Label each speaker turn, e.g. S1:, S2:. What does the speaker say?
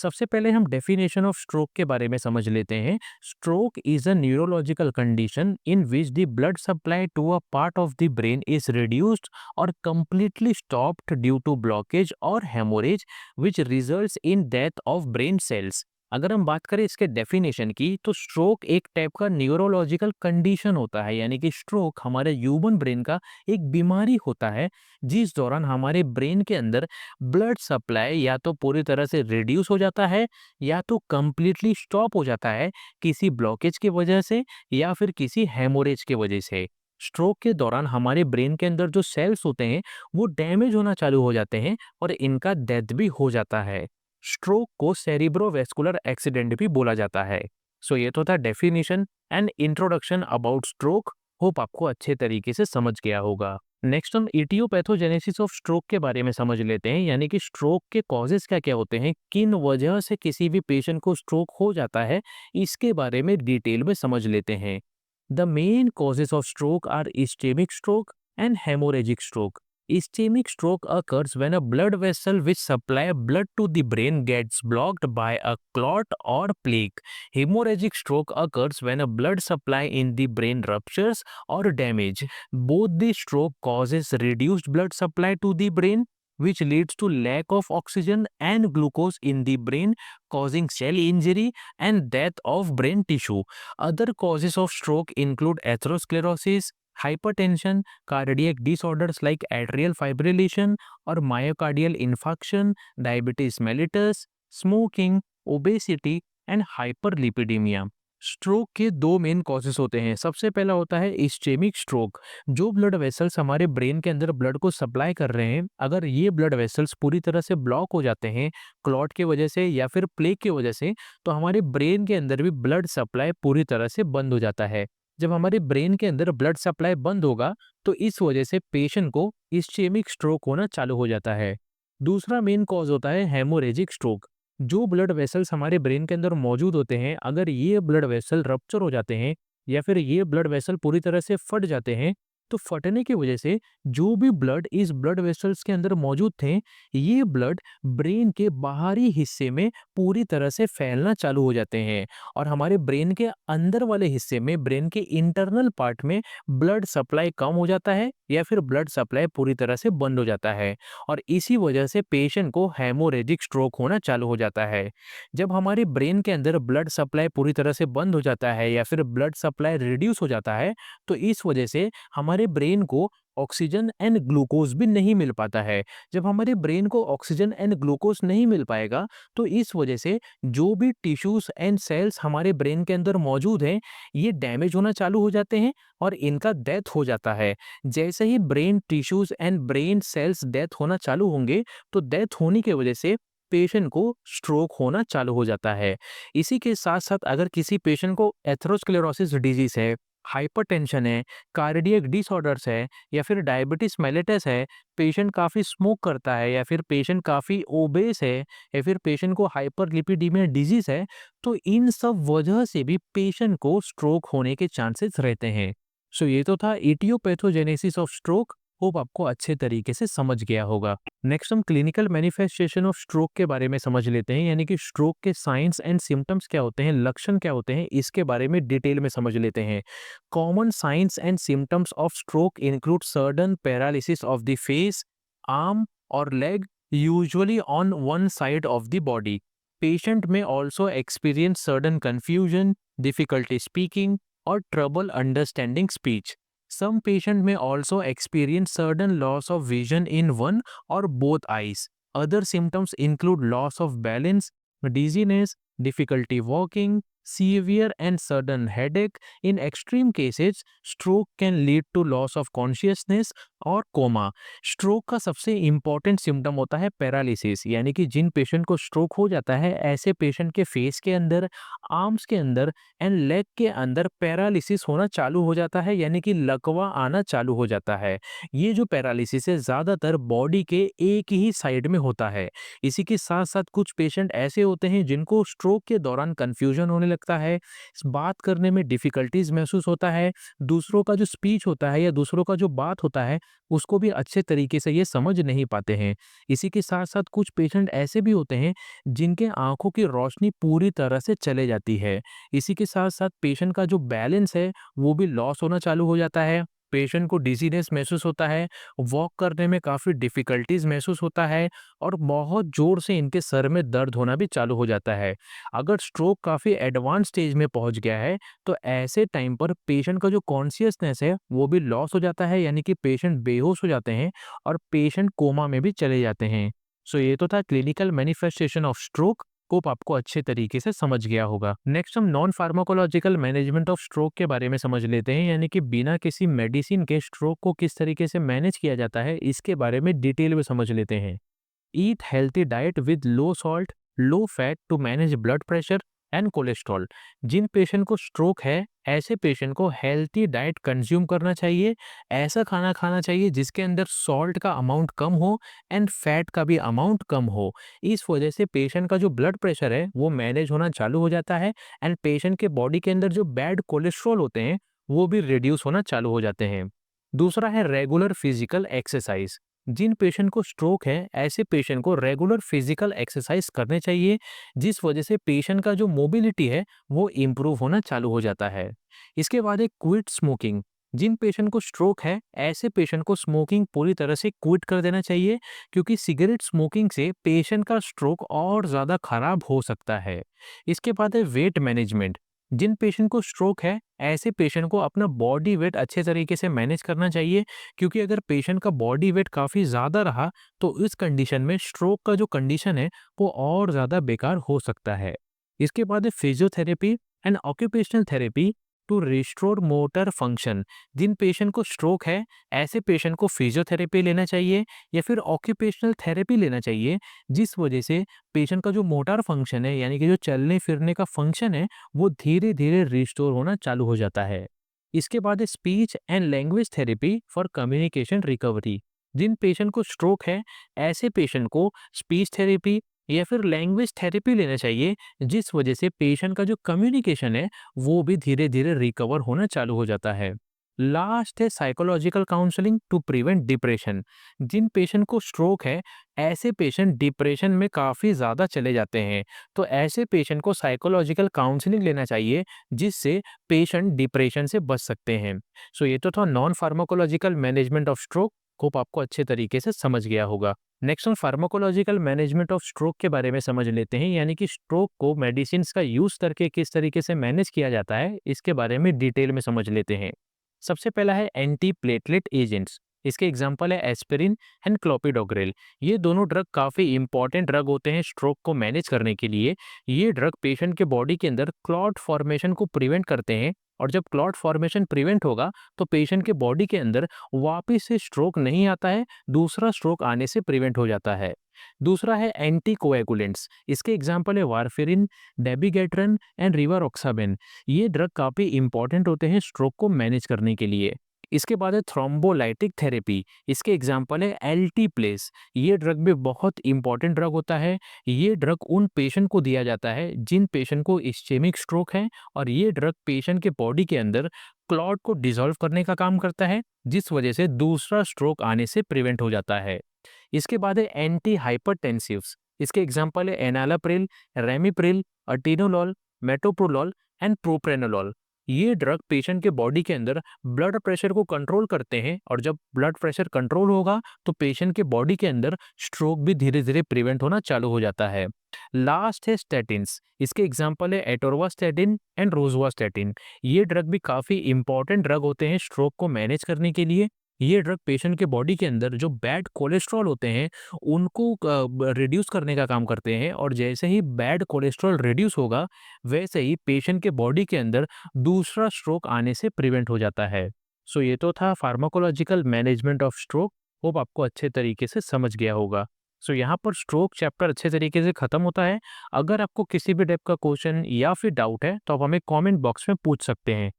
S1: सबसे पहले हम डेफिनेशन ऑफ स्ट्रोक के बारे में समझ लेते हैं। Stroke is a neurological condition in which the blood supply to a part of the brain is reduced और completely stopped due to blockage और haemorrhage which results in death of brain cells. अगर हम बात करें इसके definition की, तो stroke एक टाइप का न्यूरोलॉजिकल कंडीशन होता है, यानी कि स्ट्रोक हमारे ह्यूमन ब्रेन का एक बीमारी होता है जिस दौरान हमारे ब्रेन के अंदर ब्लड सप्लाई या तो पूरी तरह से रिड्यूस हो जाता है या तो कंप्लीटली स्टॉप हो जाता है किसी ब्लॉकेज की वजह से या फिर किसी हेमोरेज की वजह से। स्ट्रोक के दौरान हमारे ब्रेन के अंदर जो सेल्स होते हैं वो डैमेज होना चालू हो जाते हैं और इनका डेथ भी हो जाता है। स्ट्रोक को सेरिब्रोवेस्कुलर एक्सीडेंट भी बोला जाता है। सो ये तो था definition and introduction about stroke. Hope आपको अच्छे तरीके से समझ गया होगा। नेक्स्ट हम इटियोपैथोजेनेसिस ऑफ स्ट्रोक के बारे में समझ लेते हैं, यानी कि स्ट्रोक के कॉजेज क्या क्या होते हैं, किन वजह से किसी भी पेशेंट को स्ट्रोक हो जाता है, इसके बारे में डिटेल में समझ लेते हैं। The main causes of stroke are ischaemic stroke and haemorrhagic stroke. Ischemic stroke occurs when a blood vessel which supply blood to the brain gets blocked by a clot or plaque. Hemorrhagic stroke occurs when a blood supply in the brain ruptures or damage. Both the stroke causes reduced blood supply to the brain, which leads to lack of oxygen and glucose in the brain, causing cell injury and death of brain tissue. Other causes of stroke include atherosclerosis, hypertension, cardiac disorders like atrial fibrillation or myocardial infarction, diabetes mellitus, smoking, obesity and hyperlipidemia। Stroke के दो main causes होते हैं। सबसे पहला होता है ischaemic stroke. जो blood vessels हमारे ब्रेन के अंदर ब्लड को सप्लाई कर रहे हैं, अगर ये ब्लड वेसल्स पूरी तरह से ब्लॉक हो जाते हैं क्लॉट की वजह से या फिर प्लेग की वजह से, तो हमारे ब्रेन के अंदर भी ब्लड सप्लाई पूरी तरह से बंद हो जाता है। जब हमारे ब्रेन के अंदर ब्लड सप्लाई बंद होगा तो इस वजह से पेशेंट को इस्चेमिक स्ट्रोक होना चालू हो जाता है। दूसरा मेन कॉज होता है हेमोरेजिक स्ट्रोक। जो ब्लड वेसल्स हमारे ब्रेन के अंदर मौजूद होते हैं, अगर ये ब्लड वेसल रप्चर हो जाते हैं या फिर ये ब्लड वेसल पूरी तरह से फट जाते हैं, तो फटने की वजह से जो भी ब्लड इस ब्लड वेसल्स के अंदर मौजूद थे, ये ब्लड ब्रेन के बाहरी हिस्से में पूरी तरह से फैलना चालू हो जाते हैं और हमारे ब्रेन के अंदर वाले हिस्से में, ब्रेन के इंटरनल पार्ट में ब्लड सप्लाई कम हो जाता है या फिर ब्लड सप्लाई पूरी तरह से बंद हो जाता है और इसी वजह से पेशेंट को हेमोरेजिक स्ट्रोक होना चालू हो जाता है। जब हमारे ब्रेन के अंदर ब्लड सप्लाई पूरी तरह से बंद हो जाता है या फिर ब्लड सप्लाई रिड्यूस हो जाता है, तो इस वजह से हमारे ब्रेन को ऑक्सीजन एंड ग्लूकोज भी नहीं मिल पाता है। जब हमारे ब्रेन को ऑक्सीजन एंड ग्लूकोज नहीं मिल पाएगा, तो इस वजह से जो भी टिश्यूज एंड सेल्स हमारे ब्रेन के अंदर मौजूद हैं, ये डैमेज होना चालू हो जाते हैं और इनका डेथ हो जाता है। जैसे ही brain tissues and brain cells death होना चालू होंगे, तो डेथ होने की वजह से पेशेंट को स्ट्रोक होना चालू हो जाता है। इसी के साथ साथ अगर किसी पेशेंट को एथेरोस्क्लेरोसिस डिजीज है, हाइपरटेंशन है, कार्डियक डिसऑर्डर्स है या फिर डायबिटीज मेलिटस है, पेशेंट काफ़ी स्मोक करता है या फिर पेशेंट काफ़ी ओबेस है या फिर पेशेंट को हाइपरलिपिडीमिया डिजीज है, तो इन सब वजह से भी पेशेंट को स्ट्रोक होने के चांसेस रहते हैं। सो ये तो था इटियोपैथोजेनेसिस ऑफ स्ट्रोक। होप आपको अच्छे तरीके से समझ गया होगा। नेक्स्ट हम क्लिनिकल मैनिफेस्टेशन ऑफ स्ट्रोक के बारे में समझ लेते हैं, यानी कि स्ट्रोक के साइंस एंड सिम्टम्स क्या होते हैं, लक्षण क्या होते हैं, इसके बारे में डिटेल में समझ लेते हैं। Common signs and symptoms of stroke include sudden paralysis of the face, arm और leg, usually on one side of the body. Patient में also experience sudden confusion, difficulty speaking, or trouble understanding speech. Some patient may also experience sudden loss of vision in one or both eyes. Other symptoms include loss of balance, dizziness, difficulty walking, severe and sudden headache. In extreme cases, stroke can lead to loss of consciousness और coma. Stroke का सबसे important symptom होता है paralysis, यानी कि जिन patient को stroke हो जाता है, ऐसे पेशेंट के फेस के अंदर, आर्म्स के अंदर एंड लेग के अंदर पैरालिसिस होना चालू हो जाता है, यानी कि लकवा आना चालू हो जाता है। ये जो पैरालिसिस है ज़्यादातर बॉडी के एक ही साइड में होता है। इसी के साथ साथ कुछ पेशेंट ऐसे होते हैं जिनको स्ट्रोक के दौरान कन्फ्यूजन होने लगता है, बात करने में डिफ़िकल्टीज महसूस होता है, दूसरों का जो स्पीच होता है या दूसरों का जो बात होता है उसको भी अच्छे तरीके से ये समझ नहीं पाते हैं। इसी के साथ-साथ कुछ पेशेंट ऐसे भी होते हैं जिनके आँखों की रोशनी पूरी तरह से चले जाती है। इसी के साथ-साथ पेशेंट का जो बैलेंस है वो भी लॉस होना चालू हो जाता है। पेशेंट को डिज़ीनेस महसूस होता है, वॉक करने में काफ़ी डिफ़िकल्टीज़ महसूस होता है और बहुत ज़ोर से इनके सर में दर्द होना भी चालू हो जाता है। अगर स्ट्रोक काफ़ी एडवांस स्टेज में पहुँच गया है, तो ऐसे टाइम पर पेशेंट का जो कॉन्शियसनेस है, वो भी लॉस हो जाता है, यानी कि पेशेंट बेहोश हो जाते हैं और पेशेंट कोमा में भी चले जाते हैं। सो ये तो था clinical manifestation of stroke. Hope आपको अच्छे तरीके से समझ गया होगा। नेक्स्ट हम non pharmacological management of stroke के बारे में समझ लेते हैं, यानी कि बिना किसी मेडिसिन के स्ट्रोक को किस तरीके से मैनेज किया जाता है, इसके बारे में डिटेल में समझ लेते हैं। Eat healthy diet with low salt, low fat to manage blood pressure and cholesterol. जिन पेशेंट को स्ट्रोक है, ऐसे पेशेंट को हेल्थी डाइट कंज्यूम करना चाहिए। ऐसा खाना खाना चाहिए जिसके अंदर सॉल्ट का अमाउंट कम हो एंड फैट का भी अमाउंट कम हो। इस वजह से पेशेंट का जो ब्लड प्रेशर है वो मैनेज होना चालू हो जाता है एंड पेशेंट के बॉडी के अंदर जो बैड कोलेस्ट्रॉल होते हैं वो भी रिड्यूस होना चालू हो जाते हैं। दूसरा है रेगुलर फिजिकल एक्सरसाइज। जिन पेशेंट को स्ट्रोक है, ऐसे पेशेंट को रेगुलर फिजिकल एक्सरसाइज करने चाहिए, जिस वजह से पेशेंट का जो मोबिलिटी है वो इम्प्रूव होना चालू हो जाता है। इसके बाद है क्विट स्मोकिंग। जिन पेशेंट को स्ट्रोक है, ऐसे पेशेंट को स्मोकिंग पूरी तरह से क्विट कर देना चाहिए, क्योंकि सिगरेट स्मोकिंग से पेशेंट का स्ट्रोक और ज़्यादा खराब हो सकता है। इसके बाद है वेट मैनेजमेंट। जिन पेशेंट को स्ट्रोक है, ऐसे पेशेंट को अपना बॉडी वेट अच्छे तरीके से मैनेज करना चाहिए, क्योंकि अगर पेशेंट का बॉडी वेट काफ़ी ज़्यादा रहा तो इस कंडीशन में स्ट्रोक का जो कंडीशन है वो और ज़्यादा बेकार हो सकता है। इसके बाद है physiotherapy and occupational therapy to restore motor function. जिन पेशेंट को स्ट्रोक है, ऐसे पेशेंट को फिजियोथेरेपी लेना चाहिए या फिर ऑक्यूपेशनल थेरेपी लेना चाहिए, जिस वजह से पेशेंट का जो मोटर फंक्शन है, यानी कि जो चलने फिरने का फंक्शन है, वो धीरे धीरे रिस्टोर होना चालू हो जाता है। इसके बाद है speech and language therapy for communication recovery. जिन पेशेंट को स्ट्रोक है, ऐसे पेशेंट को स्पीच थेरेपी या फिर लैंग्वेज थेरेपी लेना चाहिए, जिस वजह से पेशेंट का जो कम्युनिकेशन है वो भी धीरे धीरे रिकवर होना चालू हो जाता है। लास्ट है psychological counselling to prevent depression. जिन पेशेंट को स्ट्रोक है, ऐसे पेशेंट डिप्रेशन में काफ़ी ज़्यादा चले जाते हैं, तो ऐसे पेशेंट को साइकोलॉजिकल काउंसलिंग लेना चाहिए, जिससे पेशेंट डिप्रेशन से बच सकते हैं। सो ये तो था non pharmacological management of stroke. Hope आपको अच्छे तरीके से समझ गया होगा। नेक्स्ट हम फार्माकोलॉजिकल मैनेजमेंट ऑफ स्ट्रोक के बारे में समझ लेते हैं, यानी कि स्ट्रोक को मेडिसिन का यूज़ करके किस तरीके से मैनेज किया जाता है, इसके बारे में डिटेल में समझ लेते हैं। सबसे पहला है एंटी प्लेटलेट एजेंट्स। इसके एग्जांपल है एस्पिरिन एंड क्लोपिडोग्रेल। ये दोनों ड्रग काफ़ी इंपॉर्टेंट ड्रग होते हैं स्ट्रोक को मैनेज करने के लिए। ये ड्रग पेशेंट के बॉडी के अंदर क्लॉट फॉर्मेशन को प्रिवेंट करते हैं, और जब क्लॉट फॉर्मेशन प्रिवेंट होगा तो पेशेंट के बॉडी के अंदर वापस से स्ट्रोक नहीं आता है, दूसरा स्ट्रोक आने से प्रिवेंट हो जाता है। दूसरा है एंटी कोएगुलेंट्स। इसके एग्जांपल है वारफेरिन, डेबिगेट्रन एंड रिवारोक्साबेन। ये ड्रग काफ़ी इंपॉर्टेंट होते हैं स्ट्रोक को मैनेज करने के लिए। इसके बाद है थ्रोम्बोलाइटिक थेरेपी। इसके एग्जांपल है एल्टीप्लेस। ये ड्रग भी बहुत इंपॉर्टेंट ड्रग होता है। ये ड्रग उन पेशेंट को दिया जाता है जिन पेशेंट को इस्चेमिक स्ट्रोक है, और ये ड्रग पेशेंट के बॉडी के अंदर क्लॉट को डिसॉल्व करने का काम करता है, जिस वजह से दूसरा स्ट्रोक आने से प्रिवेंट हो जाता है। इसके बाद है एंटी हाइपरटेंसिव्स। इसके एग्जांपल है एनालाप्रिल, रेमिप्रिल, अटीनोलॉल, मेटोप्रोलॉल एंड प्रोप्रेनोलॉल। ये ड्रग पेशेंट के बॉडी के अंदर ब्लड प्रेशर को कंट्रोल करते हैं, और जब ब्लड प्रेशर कंट्रोल होगा तो पेशेंट के बॉडी के अंदर स्ट्रोक भी धीरे धीरे प्रिवेंट होना चालू हो जाता है। लास्ट है स्टैटिन्स। इसके एग्जांपल है एटोरवास्टैटिन एंड रोजुवास्टैटिन। ये ड्रग भी काफ़ी इंपॉर्टेंट ड्रग होते हैं स्ट्रोक को मैनेज करने के लिए। ये ड्रग पेशेंट के बॉडी के अंदर जो बैड कोलेस्ट्रॉल होते हैं उनको रिड्यूस करने का काम करते हैं, और जैसे ही बैड कोलेस्ट्रॉल रिड्यूस होगा, वैसे ही पेशेंट के बॉडी के अंदर दूसरा स्ट्रोक आने से प्रिवेंट हो जाता है। सो ये तो था pharmacological management of stroke. Hope आपको अच्छे तरीके से समझ गया होगा। सो यहाँ पर स्ट्रोक चैप्टर अच्छे तरीके से खत्म होता है। अगर आपको किसी भी टाइप का क्वेश्चन या फिर डाउट है तो आप हमें कमेंट बॉक्स में पूछ सकते हैं।